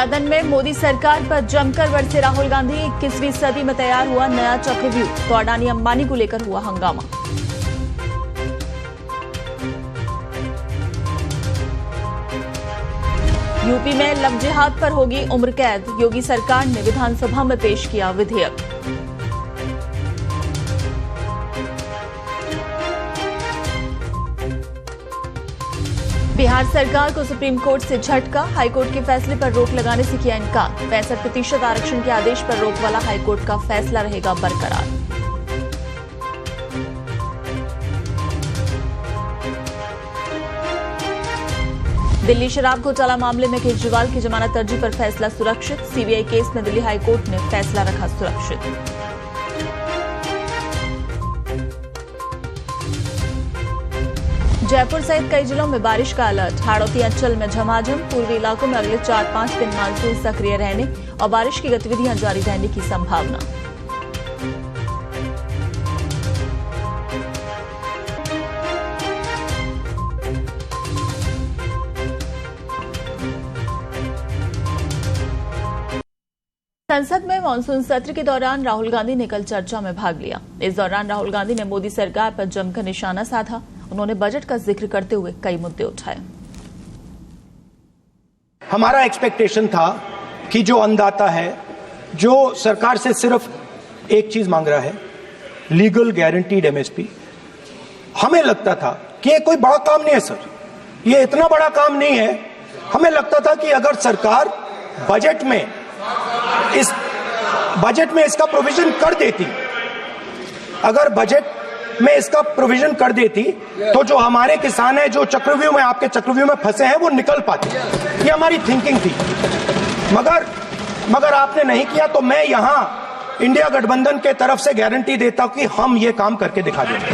सदन में मोदी सरकार पर जमकर बरसे राहुल गांधी। 21वीं सदी में तैयार हुआ नया चक्रव्यूह, तो अडानी अंबानी को लेकर हुआ हंगामा। यूपी में लव जिहाद पर होगी उम्र कैद, योगी सरकार ने विधानसभा में पेश किया विधेयक। बिहार सरकार को सुप्रीम कोर्ट से झटका, हाईकोर्ट के फैसले पर रोक लगाने से किया इनकार। 65% आरक्षण के आदेश पर रोक वाला हाईकोर्ट का फैसला रहेगा बरकरार। दिल्ली शराब घोटाला मामले में केजरीवाल की जमानत अर्जी पर फैसला सुरक्षित, सीबीआई केस में दिल्ली हाईकोर्ट ने फैसला रखा सुरक्षित। जयपुर सहित कई जिलों में बारिश का अलर्ट, हाड़ौती अंचल में झमाझम, पूर्वी इलाकों में अगले 4-5 दिन मानसून सक्रिय रहने और बारिश की गतिविधियां जारी रहने की संभावना। संसद में मानसून सत्र के दौरान राहुल गांधी ने कल चर्चा में भाग लिया। इस दौरान राहुल गांधी ने मोदी सरकार पर जमकर निशाना साधा। उन्होंने बजट का जिक्र करते हुए कई मुद्दे उठाए। हमारा एक्सपेक्टेशन था कि जो अन्नदाता है, जो सरकार से सिर्फ एक चीज मांग रहा है, लीगल गारंटीड एमएसपी। हमें लगता था कि ये कोई बड़ा काम नहीं है सर, ये इतना बड़ा काम नहीं है। हमें लगता था कि अगर सरकार बजट में इसका प्रोविजन कर देती, अगर बजट में इसका प्रोविजन कर देती, तो जो हमारे किसान हैं जो चक्रव्यूह में, आपके चक्रव्यूह में फंसे हैं, वो निकल पाते। ये हमारी थिंकिंग थी, मगर आपने नहीं किया। तो मैं यहां इंडिया गठबंधन के तरफ से गारंटी देता हूं कि हम ये काम करके दिखा देंगे।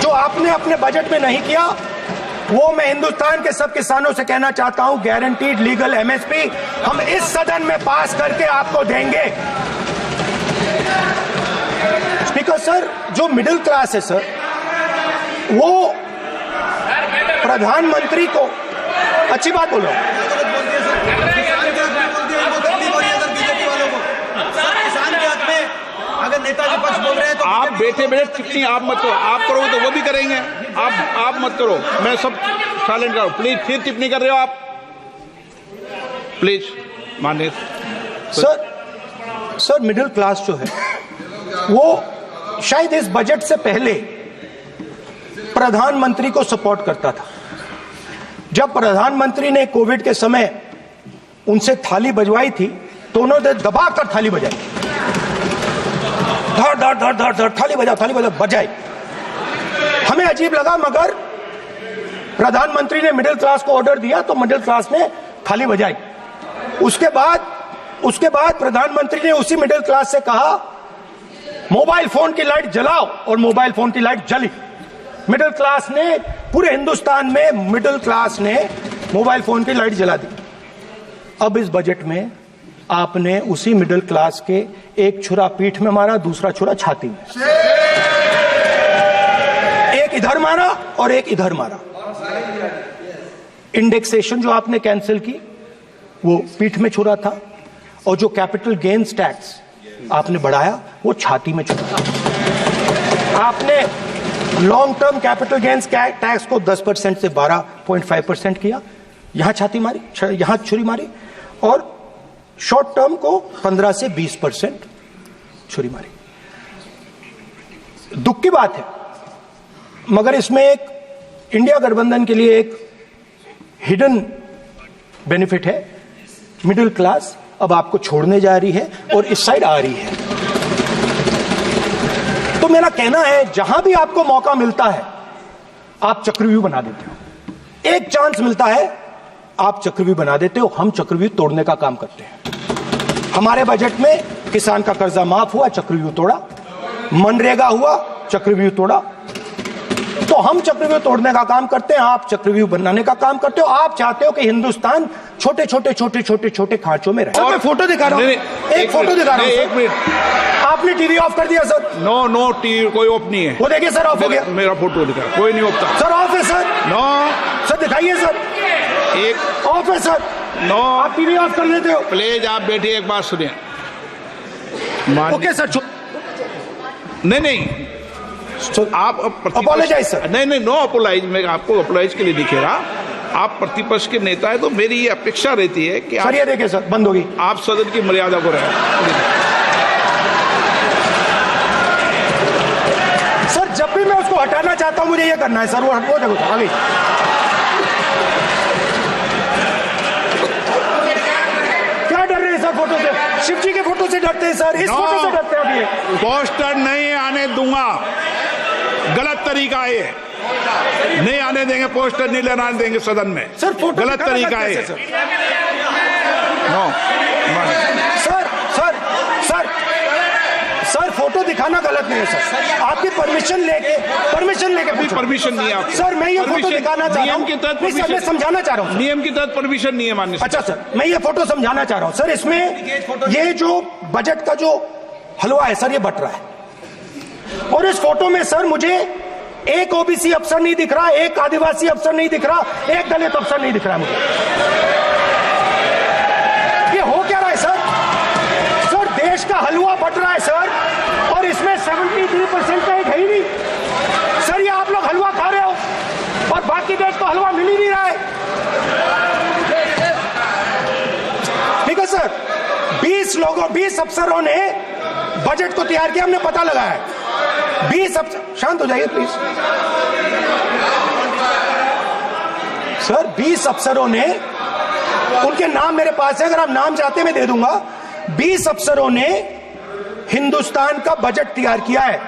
जो आपने अपने बजट में नहीं किया, वो मैं हिंदुस्तान के सब किसानों से कहना चाहता हूं, गारंटीड लीगल एमएसपी हम इस सदन में पास करके आपको देंगे। स्पीकर सर, जो मिडिल क्लास है सर, वो प्रधानमंत्री को अच्छी बात बोलो। अगर नेताजी पक्ष बोल रहे हैं तो आप बैठे टिप्पणी आप मत करो, आप करोगे तो वो भी करेंगे। आप मत करो, मैं सब साइलेंट करो प्लीज। फिर टिप्पणी कर रहे हो आप, प्लीज माननीय सर मिडिल क्लास जो है वो शायद इस बजट से पहले प्रधानमंत्री को सपोर्ट करता था। जब प्रधानमंत्री ने कोविड के समय उनसे थाली बजवाई थी, तो उन्होंने दबाकर थाली बजाई, धड़ धड़ धड़ धड़ धड़ थाली बजा बजाई। हमें अजीब लगा, मगर प्रधानमंत्री ने मिडिल क्लास को ऑर्डर दिया तो मिडिल क्लास ने थाली बजाई। उसके बाद प्रधानमंत्री ने उसी मिडिल क्लास से कहा, मोबाइल फोन की लाइट जलाओ, और मोबाइल फोन की लाइट जली। मिडिल क्लास ने, पूरे हिंदुस्तान में मिडिल क्लास ने मोबाइल फोन की लाइट जला दी। अब इस बजट में आपने उसी मिडिल क्लास के एक छुरा पीठ में मारा, दूसरा छुरा छाती में, एक इधर मारा और एक इधर मारा। इंडेक्सेशन जो आपने कैंसिल की, वो पीठ में छुरा था, और जो कैपिटल गेन्स टैक्स आपने बढ़ाया, वो छाती में छुरा। आपने long term capital gains tax को 10% से 12.5% किया, यहां छाती मारी, यहां छुरी मारी, और शॉर्ट टर्म को 15 से 20% छुरी मारी। दुख की बात है, मगर इसमें एक इंडिया गठबंधन के लिए एक हिडन बेनिफिट है। मिडिल क्लास अब आपको छोड़ने जा रही है और इस साइड आ रही है। तो मेरा कहना है, जहां भी आपको मौका मिलता है, आप चक्रव्यूह बना देते हो। एक चांस मिलता है, आप चक्रव्यूह बना देते हो। हम चक्रव्यूह तोड़ने का काम करते हैं। हमारे बजट में किसान का कर्जा माफ हुआ, चक्रव्यूह तोड़ा। मनरेगा हुआ, चक्रव्यूह तोड़ा। तो हम चक्रव्यूह तोड़ने का काम करते हैं, आप चक्रव्यूह बनाने का काम करते हो। आप चाहते हो कि हिंदुस्तान छोटे छोटे खांचों में रहे। मैं फोटो दिखा रहा हूं, एक फोटो दिखा रहा हूं। एक मिनट, आपने टीवी ऑफ कर दिया सर? नो टीवी कोई ऑफ नहीं है। वो देखिए सर, ऑफ हो गया। मेरा फोटो दिखा, कोई नहीं ऑफ था सर। ऑफ है सर? नो सर, दिखाइए सर। एक ऑफ है सर। नो, आप टीवी ऑफ कर लेते हो। प्लीज आप बैठिए, एक बात सुनिए। ओके सर, नहीं आप अपोलोजाइज सर। नहीं, नो अपोलाइज। मैं आपको अपोलाइज के लिए दिखेगा। आप प्रतिपक्ष के नेता है, तो मेरी ये अपेक्षा रहती है कि सर, ये देखिए सर, बंद होगी। आप सदन की मर्यादा को रहे। सर, जब भी मैं उसको हटाना चाहता हूं मुझे ये करना है सर। वो हटो, देखो आगे। क्या डर रहे हैं सर फोटो से? शिव जी के फोटो से डरते हैं सर, इस फोटो से डरते हैं अभी। पोस्टर नहीं आने दूंगा, गलत तरीका है। नहीं आने देंगे, पोस्टर नहीं लेना देंगे सदन में सर। फोटो गलत तरीका है। नो सर, फोटो दिखाना गलत नहीं है सर। आपकी परमिशन लेके परमिशन नहीं है आपको। सर, मैं ये फोटो दिखाना चाह रहा हूं। नियम के तहत मैं समझाना चाह रहा हूं। नियम के तहत परमिशन नहीं है माननीय। अच्छा सर, मैं ये फोटो समझाना चाह रहा हूं सर। इसमें ये जो बजट का जो हलवा है सर, ये बट रहा है। और इस फोटो में सर मुझे एक ओबीसी अफसर नहीं दिख रहा, एक आदिवासी अफसर नहीं दिख रहा, एक दलित अफसर नहीं दिख रहा है मुझे। ये हो क्या रहा है सर? सर, देश का हलवा बट रहा है सर, और इसमें 73% का एक है ही नहीं सर। ये आप लोग हलवा खा रहे हो और बाकी देश को हलवा मिल ही नहीं रहा है। ठीक है सर, 20 अफसरों ने बजट को तैयार किया, हमने पता लगाया है। 20 अफसर, शांत हो जाइए प्लीज सर। 20 अफसरों ने, उनके नाम मेरे पास है, अगर आप नाम चाहते हैं मैं दे दूंगा। 20 अफसरों ने हिंदुस्तान का बजट तैयार किया है।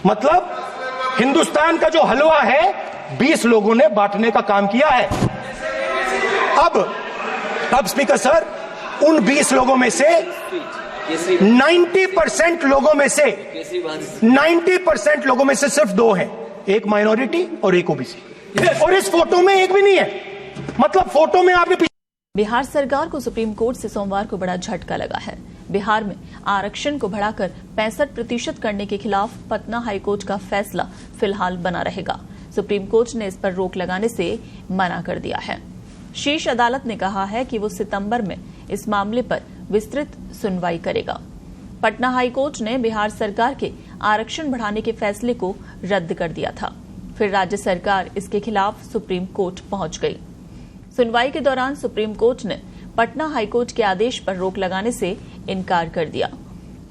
मतलब हिंदुस्तान का जो हलवा है 20 लोगों ने बांटने का काम किया है। अब स्पीकर सर, उन 20 लोगों में से 90% लोगों में से सिर्फ 2 हैं, एक माइनॉरिटी और एक ओबीसी। और इस फोटो में एक भी नहीं है। मतलब फोटो में आपके पीछे। बिहार सरकार को सुप्रीम कोर्ट से सोमवार को बड़ा झटका लगा है। बिहार में आरक्षण को बढ़ाकर 65% करने के खिलाफ पटना हाईकोर्ट का फैसला फिलहाल बना रहेगा। सुप्रीम कोर्ट ने इस पर रोक लगाने से मना कर दिया है। शीर्ष अदालत ने कहा है कि वो सितंबर में इस मामले पर विस्तृत सुनवाई करेगा। पटना हाईकोर्ट ने बिहार सरकार के आरक्षण बढ़ाने के फैसले को रद्द कर दिया था। फिर राज्य सरकार इसके खिलाफ सुप्रीम कोर्ट पहुंच गई। सुनवाई के दौरान सुप्रीम कोर्ट ने पटना हाईकोर्ट के आदेश पर रोक लगाने से इनकार कर दिया।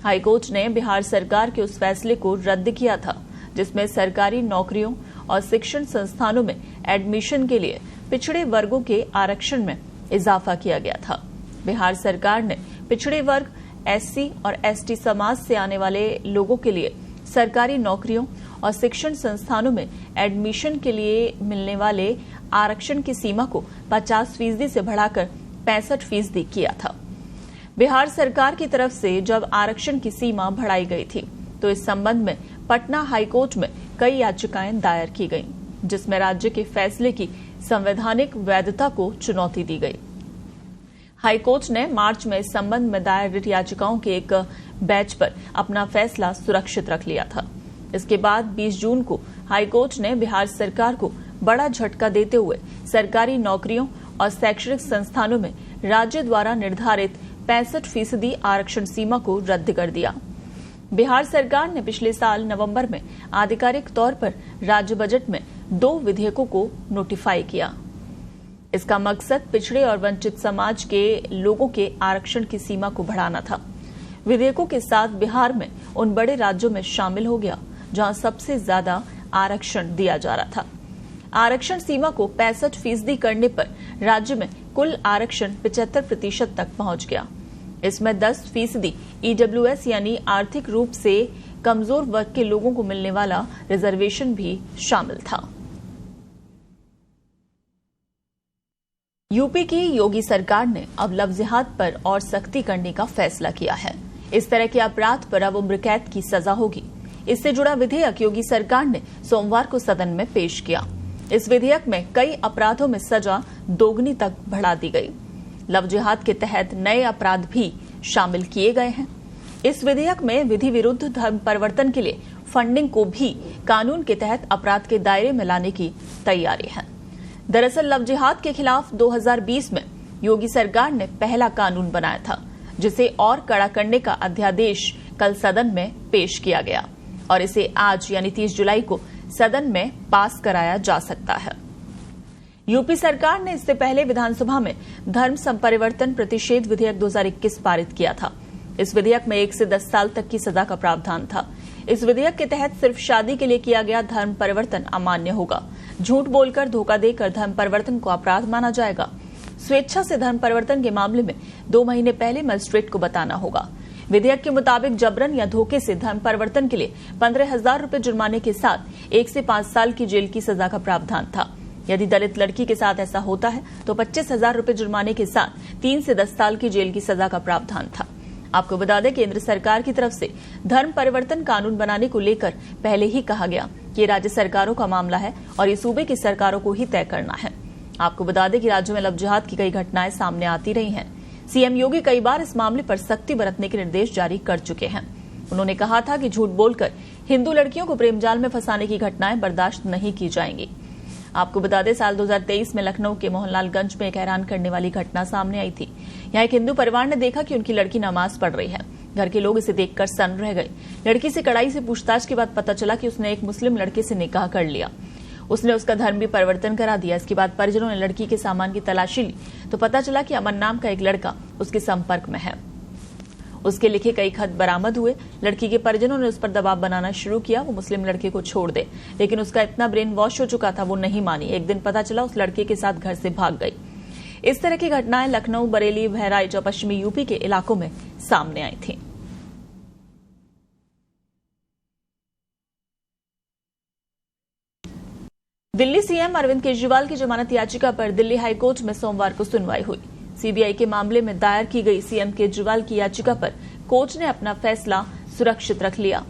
हाईकोर्ट ने बिहार सरकार के उस फैसले को रद्द किया था जिसमें सरकारी नौकरियों और शिक्षण संस्थानों में एडमिशन के लिए पिछड़े वर्गों के आरक्षण में इजाफा किया गया था। बिहार सरकार ने पिछड़े वर्ग, एससी और एसटी समाज से आने वाले लोगों के लिए सरकारी नौकरियों और शिक्षण संस्थानों में एडमिशन के लिए मिलने वाले आरक्षण की सीमा को 50% से बढ़ाकर 65% किया था। बिहार सरकार की तरफ से जब आरक्षण की सीमा बढ़ाई गई थी तो इस संबंध में पटना हाईकोर्ट में कई याचिकाएं दायर की गईं, जिसमें राज्य के फैसले की संवैधानिक वैधता को चुनौती दी गई। हाईकोर्ट ने मार्च में इस संबंध में दायर रिट याचिकाओं के एक बैच पर अपना फैसला सुरक्षित रख लिया था। इसके बाद 20 जून को हाईकोर्ट ने बिहार सरकार को बड़ा झटका देते हुए सरकारी नौकरियों और शैक्षणिक संस्थानों में राज्य द्वारा निर्धारित 65% आरक्षण सीमा को रद्द कर दिया। बिहार सरकार ने पिछले साल नवंबर में आधिकारिक तौर पर राज्य बजट में 2 विधेयकों को नोटिफाई किया। इसका मकसद पिछड़े और वंचित समाज के लोगों के आरक्षण की सीमा को बढ़ाना था। विधेयकों के साथ बिहार में उन बड़े राज्यों में शामिल हो गया जहां सबसे ज्यादा आरक्षण दिया जा रहा था। आरक्षण सीमा को 65% करने पर राज्य में कुल आरक्षण 75% तक पहुंच गया। इसमें 10% ईडब्ल्यूएस यानी आर्थिक रूप से कमजोर वर्ग के लोगों को मिलने वाला रिजर्वेशन भी शामिल था। यूपी की योगी सरकार ने अब लव जिहाद पर और सख्ती करने का फैसला किया है। इस तरह के अपराध पर अब उम्र कैद की सजा होगी। इससे जुड़ा विधेयक योगी सरकार ने सोमवार को सदन में पेश किया। इस विधेयक में कई अपराधों में सजा दोगुनी तक बढ़ा दी गई। लव जिहाद के तहत नए अपराध भी शामिल किए गए हैं। इस विधेयक में विधि विरुद्ध धर्म परिवर्तन के लिए फंडिंग को भी कानून के तहत अपराध के दायरे में लाने की तैयारी है। दरअसल लव जिहाद के खिलाफ 2020 में योगी सरकार ने पहला कानून बनाया था, जिसे और कड़ा करने का अध्यादेश कल सदन में पेश किया गया और इसे आज यानी 30 जुलाई को सदन में पास कराया जा सकता है। यूपी सरकार ने इससे पहले विधानसभा में धर्म संपरिवर्तन प्रतिषेध विधेयक 2021 पारित किया था। इस विधेयक में 1 से 10 साल तक की सजा का प्रावधान था। इस विधेयक के तहत सिर्फ शादी के लिए किया गया धर्म परिवर्तन अमान्य होगा। झूठ बोलकर, धोखा देकर धर्म परिवर्तन को अपराध माना जाएगा। स्वेच्छा से धर्म परिवर्तन के मामले में 2 महीने पहले मजिस्ट्रेट को बताना होगा। विधेयक के मुताबिक जबरन या धोखे से धर्म परिवर्तन के लिए 15,000 रुपए जुर्माने के साथ 1 से 5 साल की जेल की सजा का प्रावधान था। यदि दलित लड़की के साथ ऐसा होता है तो 25,000 रुपए जुर्माने के साथ 3 से 10 साल की जेल की सजा का प्रावधान था। आपको बता दें, केंद्र सरकार की तरफ से धर्म परिवर्तन कानून बनाने को लेकर पहले ही कहा गया कि ये राज्य सरकारों का मामला है और ये सूबे की सरकारों को ही तय करना है। आपको बता दें कि राज्य में लव जिहाद की कई घटनाएं सामने आती रही हैं। सीएम योगी कई बार इस मामले पर सख्ती बरतने के निर्देश जारी कर चुके हैं। उन्होंने कहा था कि झूठ बोलकर हिंदू लड़कियों को प्रेम जाल में फंसाने की घटनाएं बर्दाश्त नहीं की जाएंगी। आपको बता दें, साल 2023 में लखनऊ के मोहनलालगंज में एक हैरान करने वाली घटना सामने आई थी। यहाँ एक हिंदू परिवार ने देखा कि उनकी लड़की नमाज पढ़ रही है। घर के लोग इसे देखकर सन्न रह गए। लड़की से कड़ाई से पूछताछ के बाद पता चला कि उसने एक मुस्लिम लड़के से निकाह कर लिया। उसने उसका धर्म भी परिवर्तन करा दिया। इसके बाद परिजनों ने लड़की के सामान की तलाशी ली तो पता चला कि अमन नाम का एक लड़का उसके संपर्क में है। उसके लिखे कई खत बरामद हुए। लड़की के परिजनों ने उस पर दबाव बनाना शुरू किया, वो मुस्लिम लड़के को छोड़ दे, लेकिन उसका इतना ब्रेन वॉश हो चुका था, वो नहीं मानी। एक दिन पता चला उस लड़के के साथ घर से भाग गई। इस तरह की घटनाएं लखनऊ, बरेली, बहराइच और पश्चिमी यूपी के इलाकों में सामने आई थी। दिल्ली सीएम अरविंद केजरीवाल की जमानत याचिका पर दिल्ली हाईकोर्ट में सोमवार को सुनवाई हुई। सीबीआई के मामले में दायर की गई सीएम केजरीवाल की याचिका पर कोर्ट ने अपना फैसला सुरक्षित रख लिया।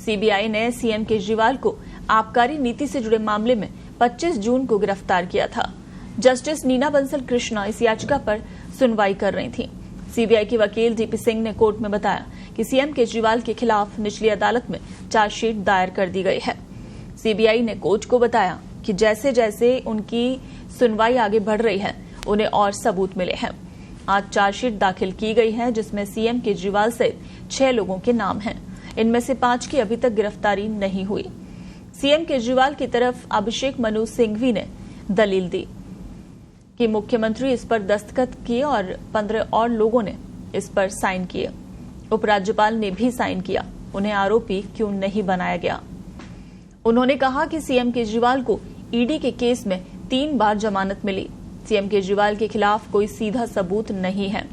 सीबीआई ने सीएम केजरीवाल को आबकारी नीति से जुड़े मामले में 25 जून को गिरफ्तार किया था। जस्टिस नीना बंसल कृष्णा इस याचिका पर सुनवाई कर रही थी। सीबीआई के वकील डीपी सिंह ने कोर्ट में बताया कि सीएम केजरीवाल के खिलाफ निचली अदालत में चार्जशीट दायर कर दी गई है। सीबीआई ने कोर्ट को बताया कि जैसे जैसे उनकी सुनवाई आगे बढ़ रही है, उन्हें और सबूत मिले हैं। आज चार्जशीट दाखिल की गई है, जिसमें सीएम केजरीवाल सहित 6 लोगों के नाम हैं। इनमें से 5 की अभी तक गिरफ्तारी नहीं हुई। सीएम केजरीवाल की तरफ अभिषेक मनु सिंघवी ने दलील दी कि मुख्यमंत्री इस पर दस्तखत किए और 15 और लोगों ने इस पर साइन किए। उपराज्यपाल ने भी साइन किया। उन्हें आरोपी क्यों नहीं बनाया गया? उन्होंने कहा कि सीएम केजरीवाल को ईडी के केस में 3 बार जमानत मिली। सीएम केजरीवाल के खिलाफ कोई सीधा सबूत नहीं है।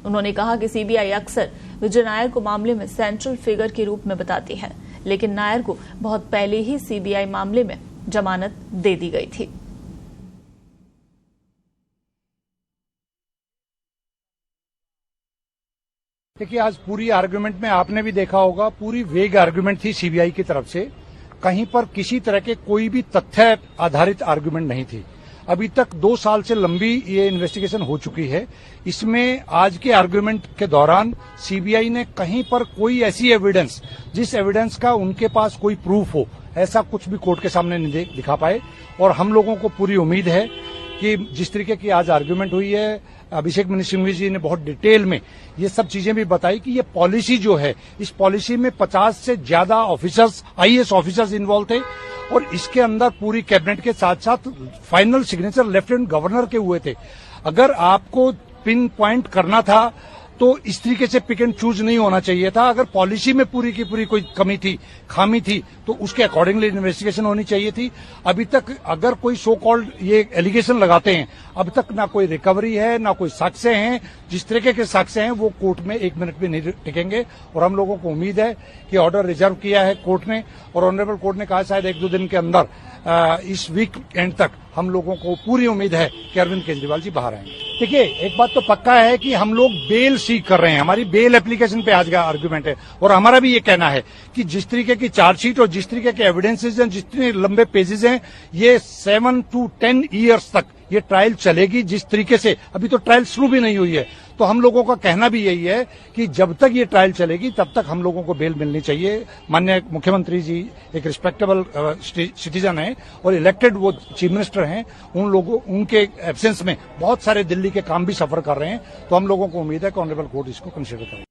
उन्होंने कहा कि सीबीआई अक्सर विजय नायर को मामले में सेंट्रल फिगर के रूप में बताती है, लेकिन नायर को बहुत पहले ही सीबीआई मामले में जमानत दे दी गई थी। देखिए, आज पूरी आर्गुमेंट में आपने भी देखा होगा, पूरी वेग आर्गुमेंट थी सीबीआई की तरफ से। कहीं पर किसी तरह के कोई भी तथ्य आधारित आर्गुमेंट नहीं थी। अभी तक 2 साल से लंबी ये इन्वेस्टिगेशन हो चुकी है। इसमें आज के आर्गुमेंट के दौरान सीबीआई ने कहीं पर कोई ऐसी एविडेंस, जिस एविडेंस का उनके पास कोई प्रूफ हो, ऐसा कुछ भी कोर्ट के सामने नहीं दिखा पाए। और हम लोगों को पूरी उम्मीद है कि जिस तरीके की आज आर्गुमेंट हुई है, अभिषेक मनु सिंघवी जी ने बहुत डिटेल में ये सब चीजें भी बताई कि ये पॉलिसी जो है, इस पॉलिसी में 50 से ज्यादा ऑफिसर्स, आईएएस ऑफिसर्स इन्वॉल्व थे और इसके अंदर पूरी कैबिनेट के साथ साथ फाइनल सिग्नेचर लेफ्टिनेंट गवर्नर के हुए थे। अगर आपको पिन पॉइंट करना था तो इस तरीके से पिक एंड चूज नहीं होना चाहिए था। अगर पॉलिसी में पूरी की पूरी कोई कमी थी, खामी थी, तो उसके अकॉर्डिंगली इन्वेस्टिगेशन होनी चाहिए थी। अभी तक अगर कोई सो कॉल्ड ये एलिगेशन लगाते हैं, अब तक ना कोई रिकवरी है, ना कोई साक्ष्य हैं। जिस तरीके के साक्ष्य हैं वो कोर्ट में 1 मिनट भी नहीं टिकेंगे। और हम लोगों को उम्मीद है कि ऑर्डर रिजर्व किया है कोर्ट ने, और ऑनरेबल कोर्ट ने कहा शायद 1-2 दिन के अंदर इस वीक एंड तक हम लोगों को पूरी उम्मीद है कि अरविंद केजरीवाल जी बाहर आएंगे। देखिए, एक बात तो पक्का है कि हम लोग बेल सीख कर रहे हैं। हमारी बेल एप्लीकेशन पे आज का आर्गुमेंट है और हमारा भी ये कहना है कि जिस तरीके की चार्जशीट और जिस तरीके के एविडेंसेज हैं, जितने लंबे पेजेस हैं, ये 7 to 10 ईयर्स तक ये ट्रायल चलेगी। जिस तरीके से अभी तो ट्रायल शुरू भी नहीं हुई है, तो हम लोगों का कहना भी यही है कि जब तक ये ट्रायल चलेगी तब तक हम लोगों को बेल मिलनी चाहिए। माननीय मुख्यमंत्री जी एक रिस्पेक्टेबल सिटीजन है और इलेक्टेड वो चीफ मिनिस्टर हैं, उन लोगों उनके एब्सेंस में बहुत सारे दिल्ली के काम भी सफर कर रहे हैं, तो हम लोगों को उम्मीद है कि ऑनरेबल कोर्ट इसको कंसिडर करें।